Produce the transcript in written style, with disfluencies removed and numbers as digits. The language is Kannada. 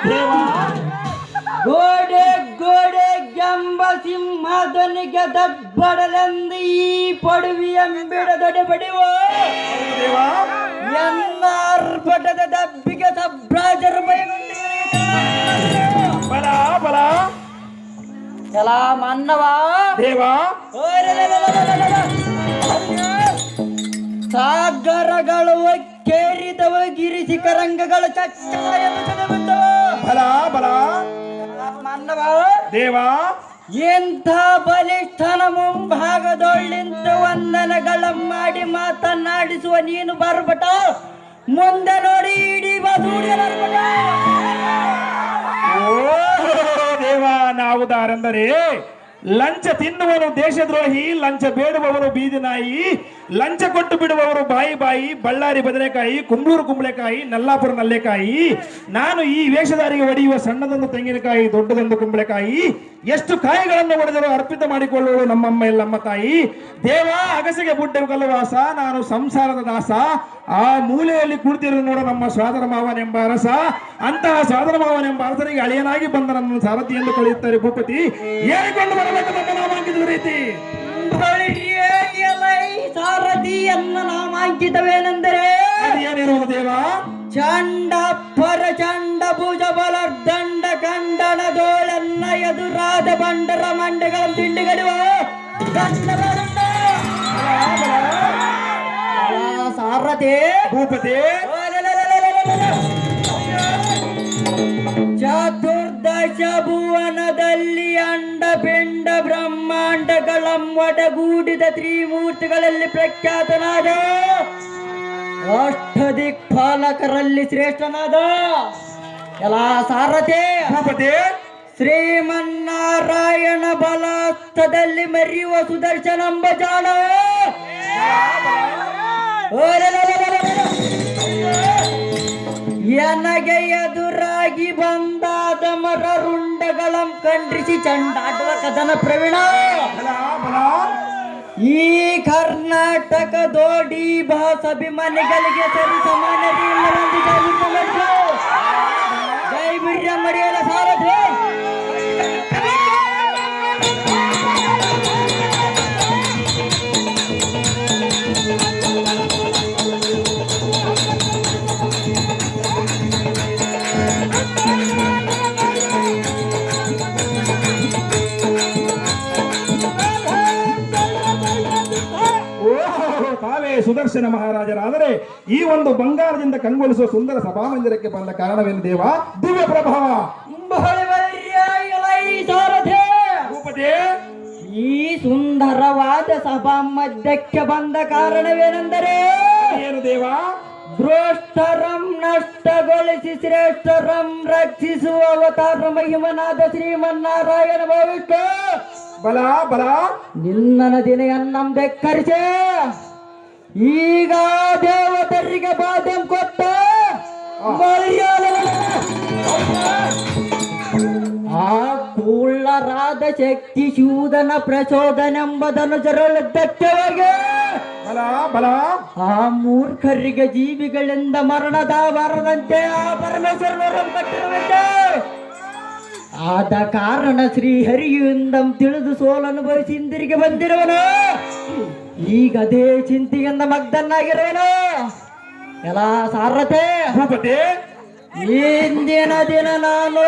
ದೇವಾ ಗೋಡೆ ಗೋಡೆ ಎಂಬ ಸಿಂಹದನಿಗೆ ದಬ್ಬಡಲೆಂದು ಈ ಪಡುವಿ ಎಂಬಿಡ ದೊಡ್ಡ ಬಡಿವ ದೇವಾ ಎನ್ನಾರ್ಭಟದ ದಬ್ಬಿಗೆ ಸಬ್ರಾಜರು ಬಲ ಬಲ ಎಲ್ಲ ಮನ್ನವ ದೇವಾ ಸಾಗರಗಳು ಕೇರಿದವ ಗಿರಿ ಶಿಖರಂಗಗಳು ಚಚ್ಚಾಯ ಬಲ ಬಲ ಮನ್ನವ ದೇವಾ ಎಂಥ ಬಲಿಷ್ಠನ ಮುಂಭಾಗದೊಳ್ಳಿಂತ ವಂದನಗಳ ಮಾಡಿ ಮಾತನಾಡಿಸುವ ನೀನು ಬರ್ಬಟ ಮುಂದೆ ನೋಡಿ ಇಡೀ ಬಸೂಡಿಯರ್ಬಟ ಓ ದೇವಾ ನಾವುದಾರೆಂದರೆ ಲಂಚ ತಿನ್ನುವನು ದೇಶದ್ರೋಹಿ, ಲಂಚ ಬೇಡುವವರು ಬೀದಿ ನಾಯಿ, ಲಂಚ ಕೊಟ್ಟು ಬಿಡುವವರು ಬಾಯಿ ಬಾಯಿ, ಬಳ್ಳಾರಿ ಬದನೆಕಾಯಿ, ಕುಂಬಳೂರು ಕುಂಬಳೆಕಾಯಿ, ನಲ್ಲಾಪುರ ನಲ್ಲೆಕಾಯಿ. ನಾನು ಈ ವೇಷಧಾರಿಗೆ ಒಡೆಯುವ ಸಣ್ಣದೊಂದು ತೆಂಗಿನಕಾಯಿ, ದೊಡ್ಡದೊಂದು ಕುಂಬಳೆಕಾಯಿ. ಎಷ್ಟು ಕಾಯಿಗಳನ್ನು ಒಡೆದರೂ ಅರ್ಪಿತ ಮಾಡಿಕೊಳ್ಳುವಳು ನಮ್ಮಮ್ಮ ಎಲ್ಲಮ್ಮ ತಾಯಿ. ದೇವ ಅಗಸೆಗೆ ಬುಡ್ಡೆ ಕಲ್ಲವಾಸ, ನಾನು ಸಂಸಾರದ ದಾಸ. ಆ ಮೂಲೆಯಲ್ಲಿ ಕುಳಿತಿರು ನೋಡ ನಮ್ಮ ಸೋದರ ಮಾವನೆಂಬ ಅರಸ. ಅಂತಹ ಸೋದರ ಮಾವನೆಂಬ ಅರಸನಿಗೆ ಅಳಿಯನಾಗಿ ಬಂದ ನನ್ನ ಸಾರಥಿ ಎಂದು ಕಳೆಯುತ್ತಾರೆ ಭೂಪತಿ. ಹೇಳಿಕೊಂಡು ಬರಬೇಕು ನಮ್ಮ ನಾಮಾಂಕಿತ ರೀತಿ. ಸಾರಥಿಯನ್ನ ನಾಮಾಂಕಿತವೇನೆಂದರೆ ಏನಿರುವುದು ದೇವ? ಚಂಡ ಪರ ಚಂಡ ಭುಜ ಬಲರ್ದಂಡ ಖಂಡನ ದೋಳನ್ನ ಎದುರಾದ ಬಂಡರ ಮಂಡಗಳ ತಿಂಡಿಗಡುವ ಸಾರಥಿ ಭೂಪತಿ ಚತುರ್ದಶ ಭುವನದಲ್ಲಿ ಅಂಡ ಪಿಂಡ ಬ್ರಹ್ಮಾಂಡಗಳಮ್ಮೊಡಗೂಡಿದ ತ್ರಿಮೂರ್ತಿಗಳಲ್ಲಿ ಪ್ರಖ್ಯಾತನಾದ ಅಷ್ಟದಿಕ್ಪಾಲಕರಲ್ಲಿ ಶ್ರೇಷ್ಠನಾದ ಎಲ್ಲ ಸಾರಥಿ ಭೂಪತಿ ಶ್ರೀಮನ್ನಾರಾಯಣ ಬಲಸ್ಥದಲ್ಲಿ ಮರೆಯುವ ಸುದರ್ಶನಂಬ ಜಾಣ ಎನಗೆ ಎದುರಾಗಿ ಬಂದಾದ ಮರ ರುಂಡಗಳಂ ಖಂಡಿಸಿ ಚಂಡಾಡುವ ಕದನ ಪ್ರವೀಣ. ಈ ಕರ್ನಾಟಕ ದೋಡಿ ಭಾಷಾಭಿಮಾನಿಗಳಿಗೆ ಸರಿ ಸಮಾನತೆ ಜೈ ಬಿರ್ಯ ಮರಿಯಲ ಸಾರಥಿ. ತಾವೇ ಸುದರ್ಶನ ಮಹಾರಾಜರಾದರೆ ಈ ಒಂದು ಬಂಗಾರದಿಂದ ಕಂಗೊಳಿಸುವ ಸುಂದರ ಸಭಾಮಂದಿರಕ್ಕೆ ಬಂದ ಕಾರಣವೇನು ದೇವ? ದಿವ್ಯ ಪ್ರಭಾವ. ಭೂಪತಿ ಈ ಸುಂದರವಾದ ಸಭಾ ಮಧ್ಯಕ್ಕೆ ಬಂದ ಕಾರಣವೇನೆಂದರೆ ಏನು ದೇವ? ಭ್ರಷ್ಟರಂ ನಷ್ಟಗೊಳಿಸಿ ಶ್ರೇಷ್ಠರಂ ರಕ್ಷಿಸುವ ಅವತಾರ ಮಹಿಮನಾದ ಶ್ರೀಮನ್ನಾರಾಯಣ ಭವಿಷ್ಯ ಬಲ ಬಲ ನಿನ್ನ ದಿನೆಯನ್ನಂ ಬೆಕ್ಕರಿಸೆ ಈಗ ದೇವತರಿಗೆ ಬಾಧ್ಯಂ ಕೊಟ್ಟ ಆ ಕೂಳ್ಳರಾದ ಶಕ್ತಿ ಶೂದನ ಪ್ರಚೋದನೆಂಬುದನ್ನು ಜರಳದ್ದಕ್ಕೆ ಬಲ ಬಲ ಆ ಮೂರ್ಖರಿಗೆ ಜೀವಿಗಳಿಂದ ಮರಣದ ಬರದಂತೆ ಆ ಪರಮೇಶ್ವರನವರನ್ನು ಕಟ್ಟಿರುವಂತೆ ಆದ ಕಾರಣ ಶ್ರೀಹರಿಯಿಂದ ತಿಳಿದು ಸೋಲನುಭವಿಸಿ ಹಿಂದಿರುಗಿ ಬಂದಿರುವನು. ಈಗ ಅದೇ ಚಿಂತೆಯಿಂದ ಮಗ್ದನ್ನಾಗಿರುವನು. ಎಲ್ಲ ಸಾರಥಿ ಭೂಪತಿ ಇಂದಿನ ದಿನ ನಾನು